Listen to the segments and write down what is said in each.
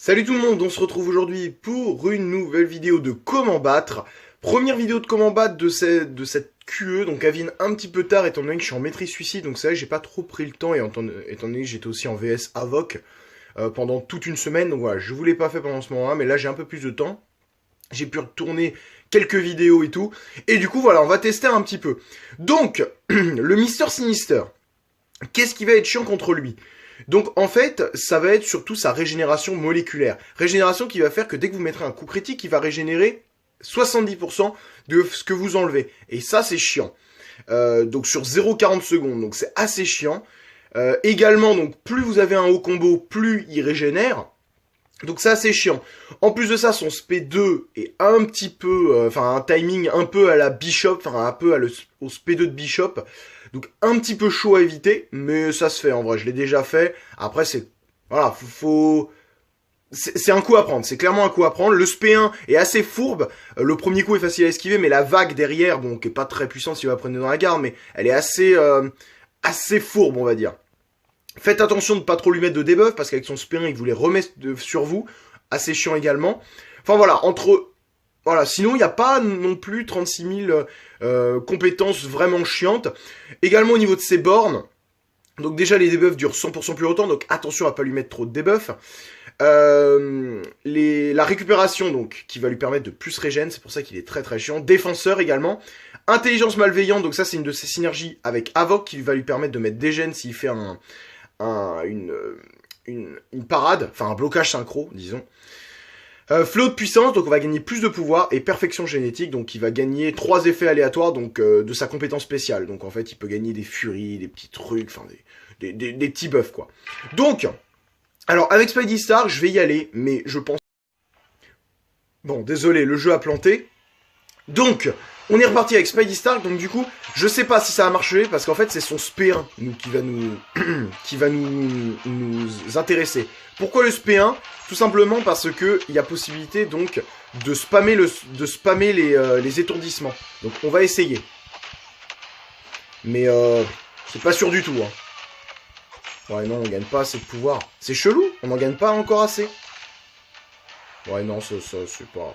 Salut tout le monde, on se retrouve aujourd'hui pour une nouvelle vidéo de comment battre. Première vidéo de comment battre de cette QE, donc elle vient un petit peu tard étant donné que je suis en maîtrise suicide, donc c'est vrai que j'ai pas trop pris le temps et étant donné que j'étais aussi en VS Avoc pendant toute une semaine, donc voilà, je vous l'ai pas fait pendant ce moment-là, mais là j'ai un peu plus de temps. J'ai pu retourner quelques vidéos et tout, et du coup voilà, on va tester un petit peu. Donc, le Mister Sinister, qu'est-ce qui va être chiant contre lui? Donc en fait, ça va être surtout sa régénération moléculaire. Régénération qui va faire que dès que vous mettrez un coup critique, il va régénérer 70% de ce que vous enlevez. Et ça, c'est chiant. Donc sur 0,40 secondes, donc c'est assez chiant. Également, donc plus vous avez un haut combo, plus il régénère. Donc ça, c'est chiant. En plus de ça, son SP2 est un petit peu, enfin un timing un peu à la Bishop, enfin un peu au SP2 de Bishop. Donc un petit peu chaud à éviter, mais ça se fait en vrai, je l'ai déjà fait. Après c'est, voilà, c'est un coup à prendre, c'est clairement un coup à prendre. Le SP1 est assez fourbe, le premier coup est facile à esquiver, mais la vague derrière, bon, qui est pas très puissante si vous la prenez dans la garde, mais elle est assez fourbe, on va dire. Faites attention de pas trop lui mettre de debuff, parce qu'avec son SP1, il vous les remet sur vous. Assez chiant également. Enfin voilà, voilà, sinon il n'y a pas non plus 36 000 compétences vraiment chiantes. Également au niveau de ses bornes, donc déjà les debuffs durent 100% plus longtemps, donc attention à pas lui mettre trop de debuffs. La récupération, donc, qui va lui permettre de plus régène, c'est pour ça qu'il est très très chiant. Défenseur également. Intelligence malveillante, donc ça c'est une de ses synergies avec Avoc qui va lui permettre de mettre des gènes s'il fait une parade, enfin un blocage synchro, disons. Flot de puissance, donc on va gagner plus de pouvoir, et perfection génétique, donc il va gagner 3 effets aléatoires donc de sa compétence spéciale. Donc en fait il peut gagner des furies, des petits trucs, enfin des petits buffs quoi. Donc, alors avec Spidey Star je vais y aller, mais je pense... Bon désolé, le jeu a planté. Donc, on est reparti avec Spidey Stark, donc du coup, je sais pas si ça va marcher, parce qu'en fait, c'est son SP1 qui va nous intéresser. Pourquoi le SP1? Tout simplement parce que il y a possibilité, donc, de spammer les étourdissements. Donc, on va essayer. Mais, c'est pas sûr du tout, hein. Ouais, non, on gagne pas assez de pouvoir. C'est chelou, on n'en gagne pas encore assez. Ouais, non, ça c'est pas...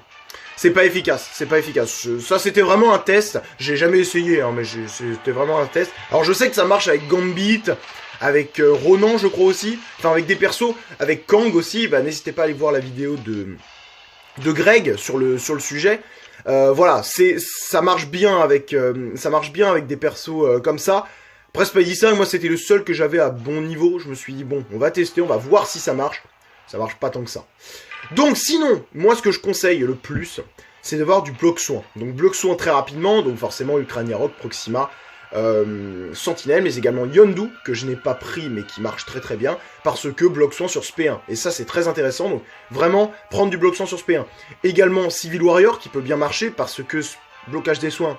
C'est pas efficace, c'est pas efficace. Ça, c'était vraiment un test. J'ai jamais essayé, hein, mais c'était vraiment un test. Alors, je sais que ça marche avec Gambit, avec Ronan, je crois aussi. Enfin, avec des persos, avec Kang aussi. Bah, n'hésitez pas à aller voir la vidéo de Greg sur le sujet. Voilà, ça marche bien avec des persos comme ça. Après, Spidey ça, moi, c'était le seul que j'avais à bon niveau. Je me suis dit, bon, on va tester, on va voir si ça marche. Ça marche pas tant que ça. Donc sinon, moi ce que je conseille le plus, c'est d'avoir du bloc soin. Donc bloc soin très rapidement, donc forcément Ultrania Rock, Proxima, Sentinelle, mais également Yondu, que je n'ai pas pris mais qui marche très très bien, parce que bloc soin sur SP1. Et ça c'est très intéressant, donc vraiment prendre du bloc soin sur SP1. Également Civil Warrior, qui peut bien marcher, parce que blocage des soins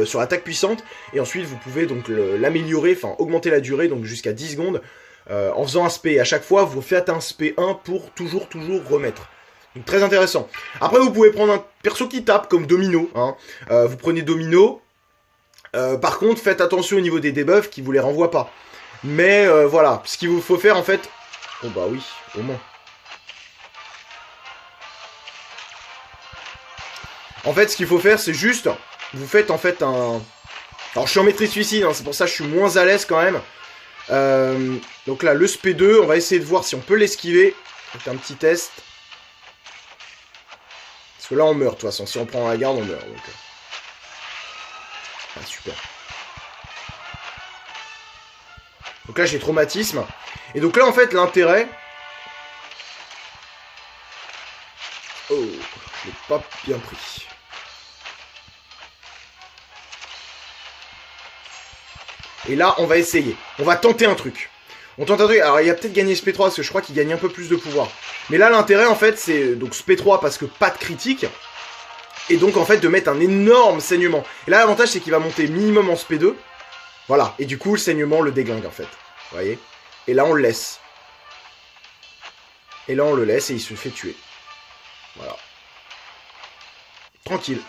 sur attaque puissante, et ensuite vous pouvez donc l'améliorer, enfin augmenter la durée, donc jusqu'à 10 secondes, en faisant un SP. À chaque fois, vous faites un SP1 pour toujours remettre. Donc très intéressant. Après, vous pouvez prendre un perso qui tape, comme Domino. Hein. Vous prenez Domino. Par contre, faites attention au niveau des debuffs qui vous les renvoient pas. Mais voilà, ce qu'il vous faut faire en fait... Oh bah oui, au moins. En fait, ce qu'il faut faire, c'est juste... Vous faites en fait un... Alors, je suis en maîtrise suicide, hein, c'est pour ça que je suis moins à l'aise quand même. Donc là, le SP2, on va essayer de voir si on peut l'esquiver. Donc un petit test. Parce que là, on meurt, de toute façon. Si on prend la garde, on meurt. Donc... Ah, super. Donc là, j'ai traumatisme. Et donc là, en fait, l'intérêt... Oh, je l'ai pas bien pris. Et là, on va essayer. On va tenter un truc. On tente un truc. Alors, il a peut-être gagné SP3 parce que je crois qu'il gagne un peu plus de pouvoir. Mais là, l'intérêt, en fait, c'est donc SP3 parce que pas de critique. Et donc, en fait, de mettre un énorme saignement. Et là, l'avantage, c'est qu'il va monter minimum en SP2. Voilà. Et du coup, le saignement le déglingue, en fait. Vous voyez? Et là, on le laisse. Et là, on le laisse et il se fait tuer. Voilà. Tranquille.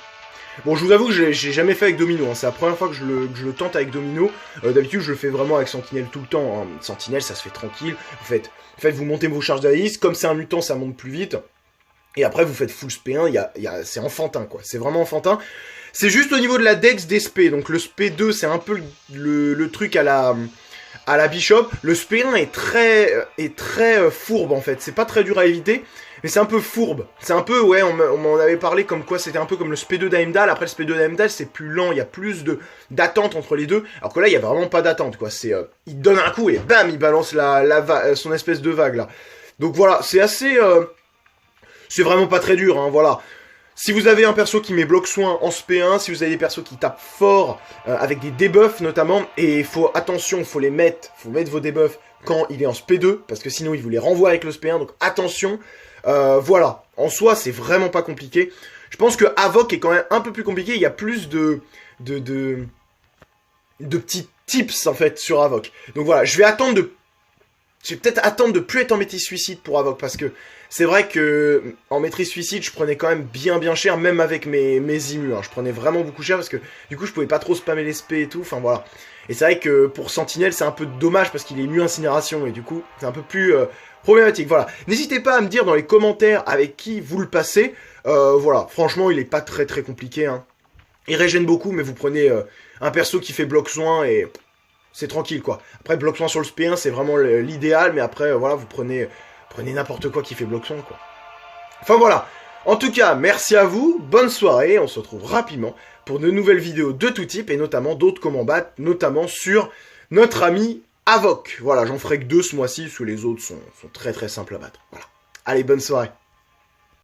Bon, je vous avoue que j'ai jamais fait avec Domino, hein. C'est la première fois que je le tente avec Domino. D'habitude, je le fais vraiment avec Sentinelle tout le temps, hein. Sentinelle, ça se fait tranquille. Vous montez vos charges d'Alice, comme c'est un mutant, ça monte plus vite. Et après, vous faites full SP1, c'est enfantin, quoi. C'est vraiment enfantin. C'est juste au niveau de la dex des SP. Donc le SP2, c'est un peu le truc à la Bishop. Le SP1 est très fourbe, en fait. C'est pas très dur à éviter, mais c'est un peu fourbe. C'est un peu, ouais, on m'en avait parlé comme quoi c'était un peu comme le SP2 d'Heimdall. Après, le SP2 d'Heimdall, c'est plus lent, il y a plus d'attente entre les deux. Alors que là, il y a vraiment pas d'attente, quoi. Il donne un coup et bam, il balance son espèce de vague, là. Donc voilà, c'est assez... c'est vraiment pas très dur, hein, voilà. Si vous avez un perso qui met bloc soin en SP1, si vous avez des persos qui tapent fort, avec des debuffs notamment, et attention, faut mettre vos debuffs quand il est en SP2, parce que sinon il vous les renvoie avec le SP1, donc attention, voilà. En soi, c'est vraiment pas compliqué. Je pense que Havok est quand même un peu plus compliqué, il y a plus de petits tips, en fait, sur Havok. Donc voilà, je vais peut-être attendre de plus être en maîtrise suicide pour Havok, parce que c'est vrai que en maîtrise suicide, je prenais quand même bien cher, même avec mes immus, hein. Je prenais vraiment beaucoup cher, parce que du coup, je pouvais pas trop spammer les SP et tout, enfin voilà. Et c'est vrai que pour Sentinelle, c'est un peu dommage, parce qu'il est immu incinération, et du coup, c'est un peu plus problématique, voilà. N'hésitez pas à me dire dans les commentaires avec qui vous le passez, voilà. Franchement, il est pas très compliqué, hein. Il régène beaucoup, mais vous prenez un perso qui fait bloc soin, et... c'est tranquille, quoi. Après, bloc soin sur le SP1, c'est vraiment l'idéal, mais après, voilà, vous prenez n'importe quoi qui fait bloc soin, quoi. Enfin, voilà. En tout cas, merci à vous, bonne soirée, on se retrouve rapidement pour de nouvelles vidéos de tout type, et notamment d'autres comment battre, notamment sur notre ami Havok. Voilà, j'en ferai que 2 ce mois-ci, parce que les autres sont très simples à battre. Voilà. Allez, bonne soirée.